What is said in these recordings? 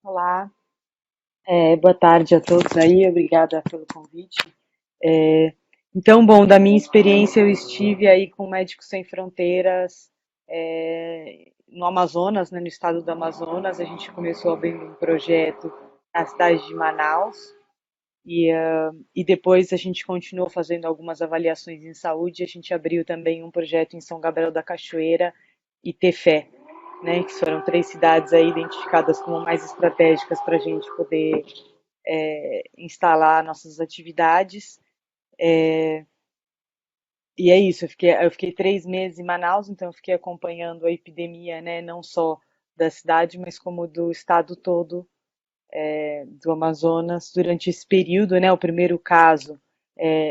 Olá, boa tarde a todos aí, obrigada pelo convite. É, então, bom, da minha experiência, eu estive aí com Médicos Sem Fronteiras no Amazonas, né, no estado do Amazonas. A gente começou abrindo um projeto na cidade de Manaus e depois a gente continuou fazendo algumas avaliações em saúde. A gente abriu também um projeto em São Gabriel da Cachoeira e Tefé, né, que foram três cidades aí identificadas como mais estratégicas para a gente poder instalar nossas atividades. E é isso, eu fiquei 3 meses em Manaus, então eu fiquei acompanhando a epidemia, né, não só da cidade, mas como do estado todo, do Amazonas, durante esse período, né, o primeiro caso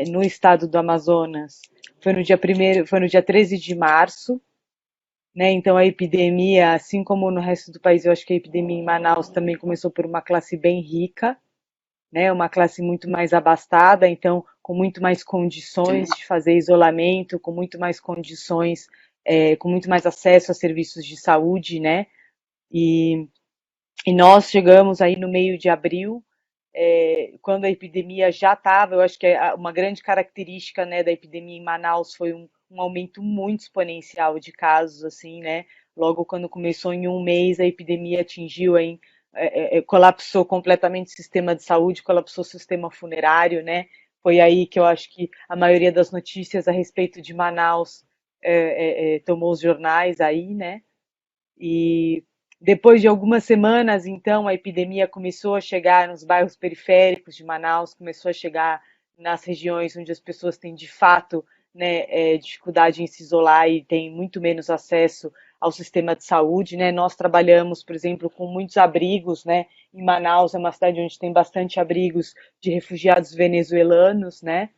no estado do Amazonas foi no dia 13 de março, né, então a epidemia, assim como no resto do país, eu acho que a epidemia em Manaus também começou por uma classe bem rica, né, uma classe muito mais abastada, então com muito mais condições de fazer isolamento, com muito mais condições, com muito mais acesso a serviços de saúde, né? E, e nós chegamos aí no meio de abril, quando a epidemia já estava, eu acho que uma grande característica, né, da epidemia em Manaus foi um aumento muito exponencial de casos, assim, né? Logo quando começou em um mês, a epidemia atingiu aí, colapsou completamente o sistema de saúde, colapsou o sistema funerário, né? Foi aí que eu acho que a maioria das notícias a respeito de Manaus tomou os jornais aí, né? E depois de algumas semanas, então, a epidemia começou a chegar nos bairros periféricos de Manaus, começou a chegar nas regiões onde as pessoas têm de fato, né, dificuldade em se isolar e têm muito menos acesso ao sistema de saúde, né? Nós trabalhamos, por exemplo, com muitos abrigos, né? Em Manaus é uma cidade onde tem bastante abrigos de refugiados venezuelanos, né?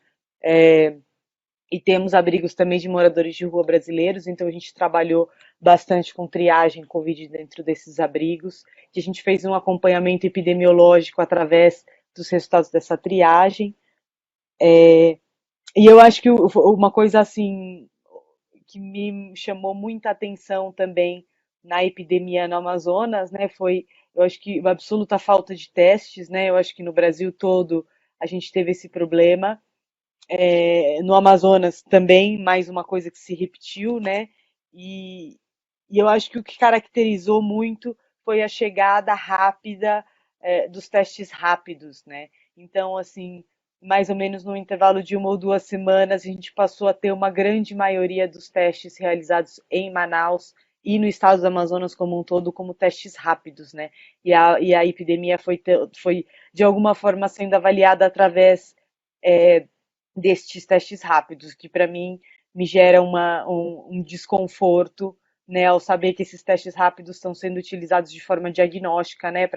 E temos abrigos também de moradores de rua brasileiros, então a gente trabalhou bastante com triagem Covid dentro desses abrigos, que a gente fez um acompanhamento epidemiológico através dos resultados dessa triagem. E eu acho que uma coisa assim que me chamou muita atenção também na epidemia no Amazonas, né, foi, eu acho que uma absoluta falta de testes, né, eu acho que no Brasil todo a gente teve esse problema. No Amazonas também, mais uma coisa que se repetiu, né? E, e eu acho que o que caracterizou muito foi a chegada rápida dos testes rápidos, né? Então, assim, mais ou menos no intervalo de 1 ou 2 semanas, a gente passou a ter uma grande maioria dos testes realizados em Manaus e no estado do Amazonas como um todo, como testes rápidos, né? E a epidemia foi, de alguma forma, sendo avaliada através destes testes rápidos, que para mim me gera um desconforto, né, ao saber que esses testes rápidos estão sendo utilizados de forma diagnóstica, né,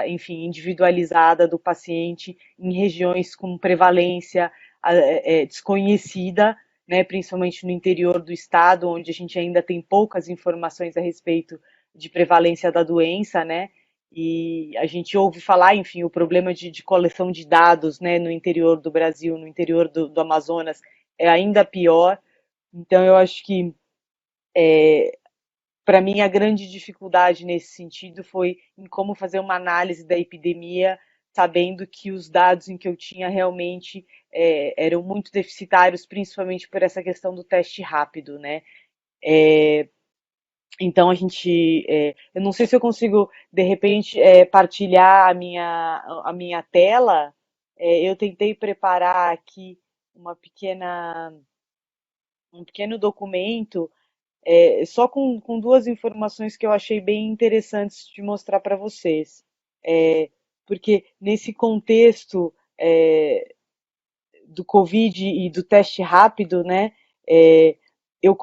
enfim, individualizada do paciente em regiões com prevalência desconhecida, né, principalmente no interior do estado, onde a gente ainda tem poucas informações a respeito de prevalência da doença, né, e a gente ouve falar, enfim, o problema de coleção de dados, né, no interior do Brasil, no interior do Amazonas, é ainda pior. Então, eu acho que, para mim, a grande dificuldade nesse sentido foi em como fazer uma análise da epidemia, sabendo que os dados em que eu tinha realmente eram muito deficitários, principalmente por essa questão do teste rápido, né? Então eu não sei se eu consigo de repente partilhar a minha tela. Eu tentei preparar aqui uma pequena, um pequeno documento só com duas informações que eu achei bem interessantes de mostrar para vocês. Porque nesse contexto do Covid e do teste rápido, né? é, eu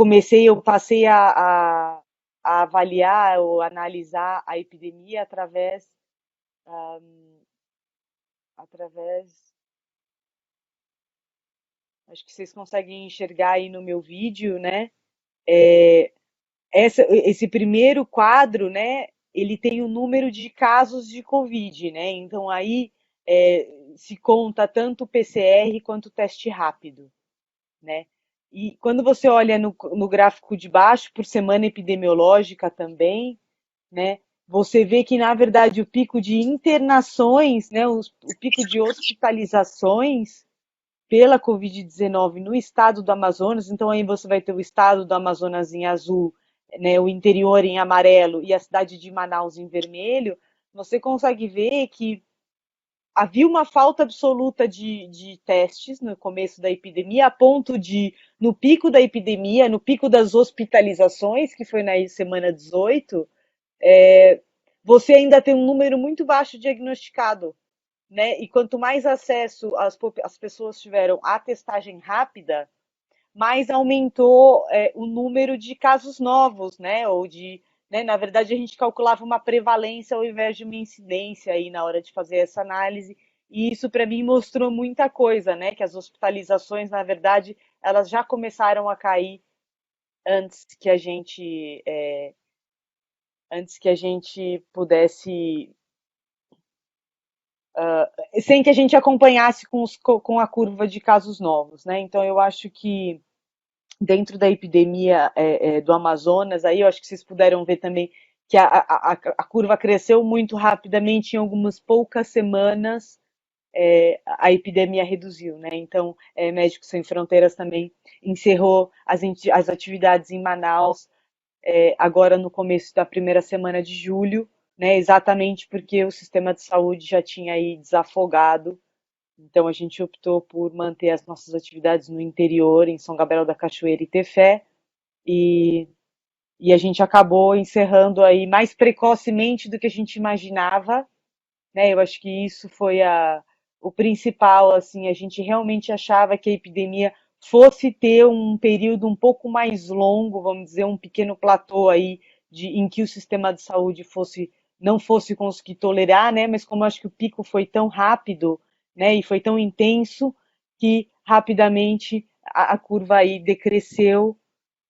passei a avaliar ou analisar a epidemia através, acho que vocês conseguem enxergar aí no meu vídeo, né? Esse primeiro quadro, né? Ele tem o número de casos de Covid, né? Então aí se conta tanto o PCR quanto o teste rápido, né? E quando você olha no gráfico de baixo, por semana epidemiológica também, né? você vê que, na verdade, o pico de internações, né, o pico de hospitalizações pela Covid-19 no estado do Amazonas, então aí você vai ter o estado do Amazonas em azul, né, o interior em amarelo e a cidade de Manaus em vermelho, você consegue ver que havia uma falta absoluta de testes no começo da epidemia, a ponto de, no pico da epidemia, no pico das hospitalizações, que foi na semana 18, você ainda tem um número muito baixo diagnosticado, né? E quanto mais acesso as pessoas tiveram à testagem rápida, mais aumentou o número de casos novos, né? Ou de, né? Na verdade, a gente calculava uma prevalência ao invés de uma incidência aí na hora de fazer essa análise. E isso para mim mostrou muita coisa, né? Que as hospitalizações, na verdade, elas já começaram a cair antes que a gente pudesse, sem que a gente acompanhasse com a curva de casos novos, né? Então eu acho que dentro da epidemia do Amazonas, aí eu acho que vocês puderam ver também que a curva cresceu muito rapidamente em algumas poucas semanas. A epidemia reduziu, né? Então, Médicos Sem Fronteiras também encerrou as atividades em Manaus agora no começo da primeira semana de julho, né? Exatamente porque o sistema de saúde já tinha aí desafogado. Então, a gente optou por manter as nossas atividades no interior, em São Gabriel da Cachoeira e Tefé, e, e a gente acabou encerrando aí mais precocemente do que a gente imaginava, né? Eu acho que isso foi o principal, assim, a gente realmente achava que a epidemia fosse ter um período um pouco mais longo, vamos dizer, um pequeno platô aí em que o sistema de saúde não fosse conseguir tolerar, né? Mas como eu acho que o pico foi tão rápido, né? E foi tão intenso que rapidamente a curva aí decresceu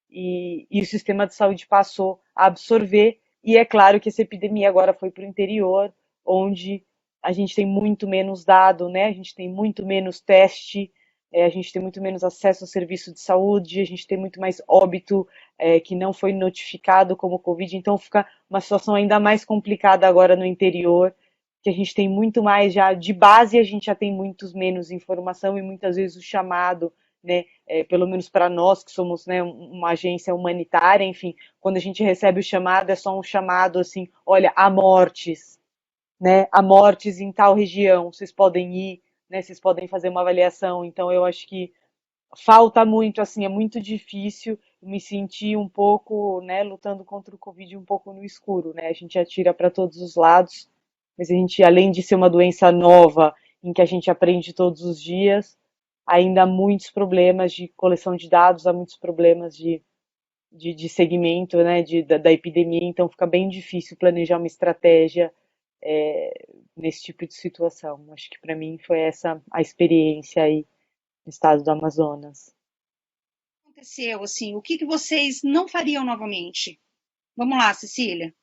e o sistema de saúde passou a absorver. E é claro que essa epidemia agora foi para o interior, onde a gente tem muito menos dado, né? A gente tem muito menos teste, a gente tem muito menos acesso ao serviço de saúde, a gente tem muito mais óbito que não foi notificado como Covid, então fica uma situação ainda mais complicada agora no interior, que a gente tem muito mais já, de base a gente já tem muitos menos informação e muitas vezes o chamado, né, pelo menos para nós que somos, né, uma agência humanitária, enfim, quando a gente recebe o chamado, é só um chamado assim, olha, há mortes, né, há mortes em tal região, vocês podem ir, né, vocês podem fazer uma avaliação. Então eu acho que falta muito, assim, é muito difícil me sentir um pouco, né, lutando contra o Covid um pouco no escuro, né, a gente atira para todos os lados, mas a gente, além de ser uma doença nova, em que a gente aprende todos os dias, ainda há muitos problemas de coleção de dados, há muitos problemas de segmento, né, da epidemia, então fica bem difícil planejar uma estratégia nesse tipo de situação. Acho que para mim foi essa a experiência aí no estado do Amazonas. Aconteceu assim? O que que vocês não fariam novamente? Vamos lá, Cecília.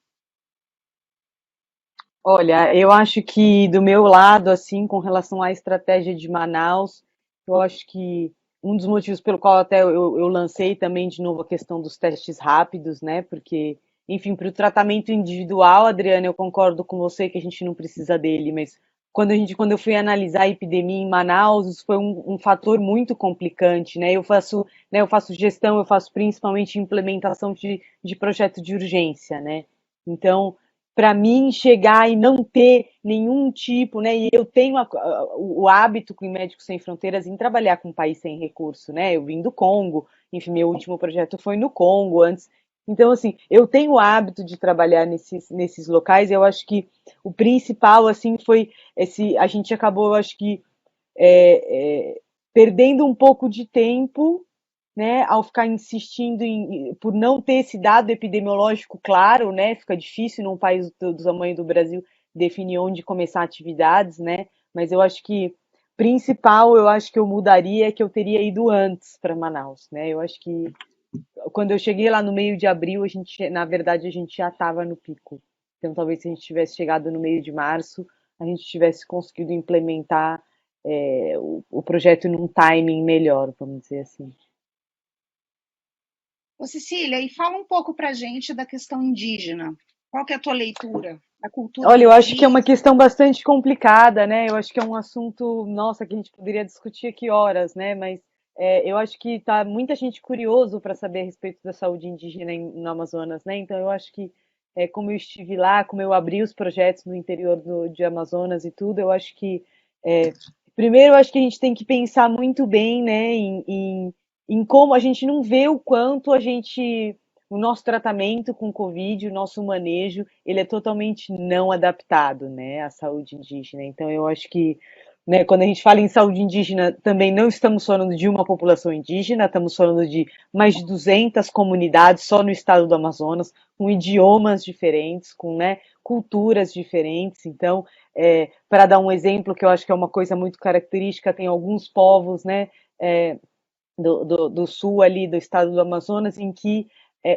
Olha, eu acho que do meu lado, assim, com relação à estratégia de Manaus, eu acho que um dos motivos pelo qual até eu lancei também de novo a questão dos testes rápidos, né? Porque, enfim, para o tratamento individual, Adriana, eu concordo com você que a gente não precisa dele, mas quando eu fui analisar a epidemia em Manaus, isso foi um fator muito complicante, né? Eu faço gestão, eu faço principalmente implementação de projeto de urgência, né? Então, para mim chegar e não ter nenhum tipo, né? E eu tenho o hábito com Médicos Sem Fronteiras em trabalhar com um país sem recurso, né? Eu vim do Congo, enfim, meu último projeto foi no Congo antes. Então, assim, eu tenho o hábito de trabalhar nesses locais. Eu acho que o principal, assim, foi a gente acabou, eu acho que perdendo um pouco de tempo, né, ao ficar insistindo por não ter esse dado epidemiológico claro, né, fica difícil num país do tamanho do Brasil definir onde começar atividades, né, mas eu acho que principal, eu acho que eu mudaria é que eu teria ido antes para Manaus, né, eu acho que quando eu cheguei lá no meio de abril, na verdade, a gente já estava no pico, então talvez se a gente tivesse chegado no meio de março, a gente tivesse conseguido implementar o projeto num timing melhor, vamos dizer assim. Ô, Cecília, e fala um pouco para a gente da questão indígena. Qual que é a tua leitura da cultura Olha, eu acho que é uma indígena? questão bastante complicada, né? Eu acho que é um assunto, nossa, que a gente poderia discutir aqui horas, né? Mas eu acho que tá muita gente curioso para saber a respeito da saúde indígena no Amazonas, né? Então eu acho que como eu estive lá, como eu abri os projetos no interior de Amazonas e tudo, eu acho que é, primeiro eu acho que a gente tem que pensar muito bem, né? Em como a gente não vê o quanto o nosso tratamento com Covid, o nosso manejo, ele é totalmente não adaptado, né, à saúde indígena. Então, eu acho que, né, quando a gente fala em saúde indígena, também não estamos falando de uma população indígena, estamos falando de mais de 200 comunidades só no estado do Amazonas, com idiomas diferentes, com, né, culturas diferentes. Então, para dar um exemplo que eu acho que é uma coisa muito característica, tem alguns povos, né, é, do sul ali do estado do Amazonas, em que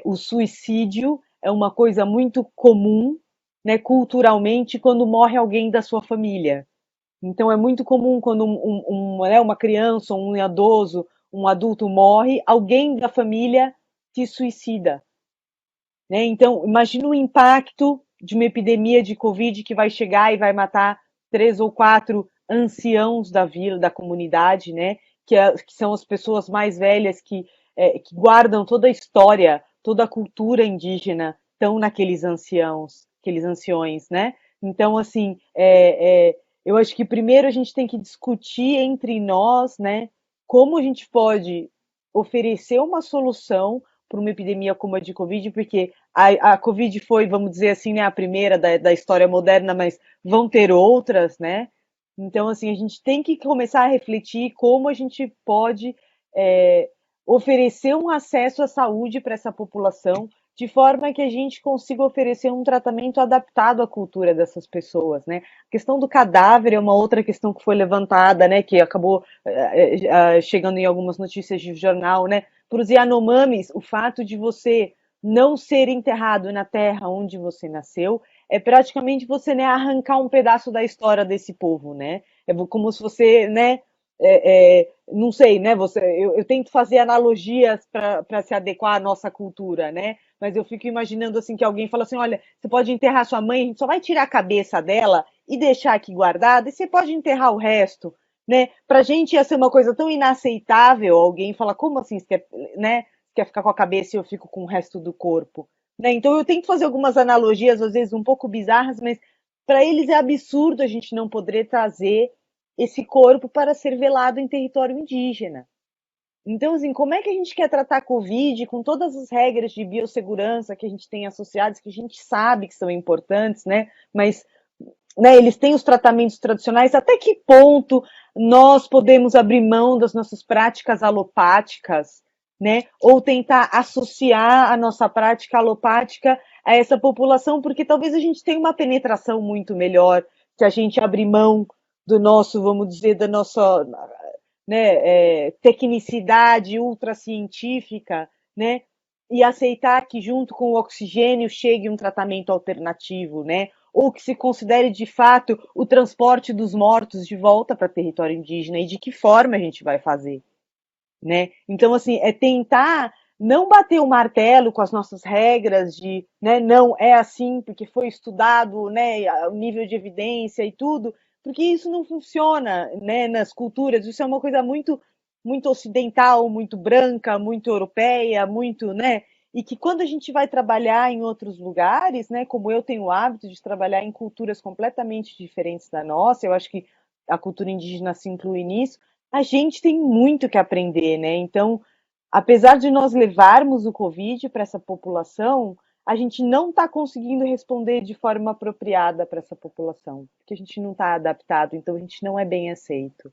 o suicídio é uma coisa muito comum, né, culturalmente, quando morre alguém da sua família. Então é muito comum quando né, uma criança, um idoso, um adulto morre, alguém da família se suicida. Né? Então, imagina o impacto de uma epidemia de Covid que vai chegar e vai matar 3 ou 4 anciãos da vila, da comunidade, né? Que são as pessoas mais velhas que guardam toda a história, toda a cultura indígena, estão naqueles anciãos, aqueles anciões, né? Então, assim, eu acho que primeiro a gente tem que discutir entre nós, né? Como a gente pode oferecer uma solução para uma epidemia como a de Covid, porque a Covid foi, vamos dizer assim, né, a primeira da história moderna, mas vão ter outras, né? Então, assim, a gente tem que começar a refletir como a gente pode é, oferecer um acesso à saúde para essa população, de forma que a gente consiga oferecer um tratamento adaptado à cultura dessas pessoas, né? A questão do cadáver é uma outra questão que foi levantada, né? Que acabou chegando em algumas notícias de jornal, né? Para os Yanomamis, o fato de você não ser enterrado na terra onde você nasceu é praticamente você, né, arrancar um pedaço da história desse povo, né? É como se você, né, não sei, né? Eu tento fazer analogias para se adequar à nossa cultura, né? Mas eu fico imaginando assim que alguém fala assim, olha, você pode enterrar sua mãe, a gente só vai tirar a cabeça dela e deixar aqui guardada, e você pode enterrar o resto, né? Pra gente ia ser uma coisa tão inaceitável alguém falar, como assim, você quer, né? Você quer ficar com a cabeça e eu fico com o resto do corpo, né? Então eu tento fazer algumas analogias, às vezes um pouco bizarras, mas para eles é absurdo a gente não poder trazer esse corpo para ser velado em território indígena. Então, assim, como é que a gente quer tratar a Covid com todas as regras de biossegurança que a gente tem associadas, que a gente sabe que são importantes, né? Mas né, eles têm os tratamentos tradicionais, até que ponto nós podemos abrir mão das nossas práticas alopáticas, né? Ou tentar associar a nossa prática alopática a essa população, porque talvez a gente tenha uma penetração muito melhor se a gente abrir mão do nosso, vamos dizer, da nossa né, tecnicidade ultracientífica, né? E aceitar que junto com o oxigênio chegue um tratamento alternativo, né? Ou que se considere de fato o transporte dos mortos de volta para território indígena e de que forma a gente vai fazer, né? Então, assim, é tentar não bater o martelo com as nossas regras de, né, não é assim porque foi estudado, né, o nível de evidência e tudo, porque isso não funciona, né, nas culturas. Isso é uma coisa muito ocidental, muito branca, muito europeia, muito, né? E que quando a gente vai trabalhar em outros lugares, né, como eu tenho o hábito de trabalhar em culturas completamente diferentes da nossa, eu acho que a cultura indígena se inclui nisso, a gente tem muito que aprender, né? Então, apesar de nós levarmos o Covid para essa população, a gente não está conseguindo responder de forma apropriada para essa população, porque a gente não está adaptado, então a gente não é bem aceito.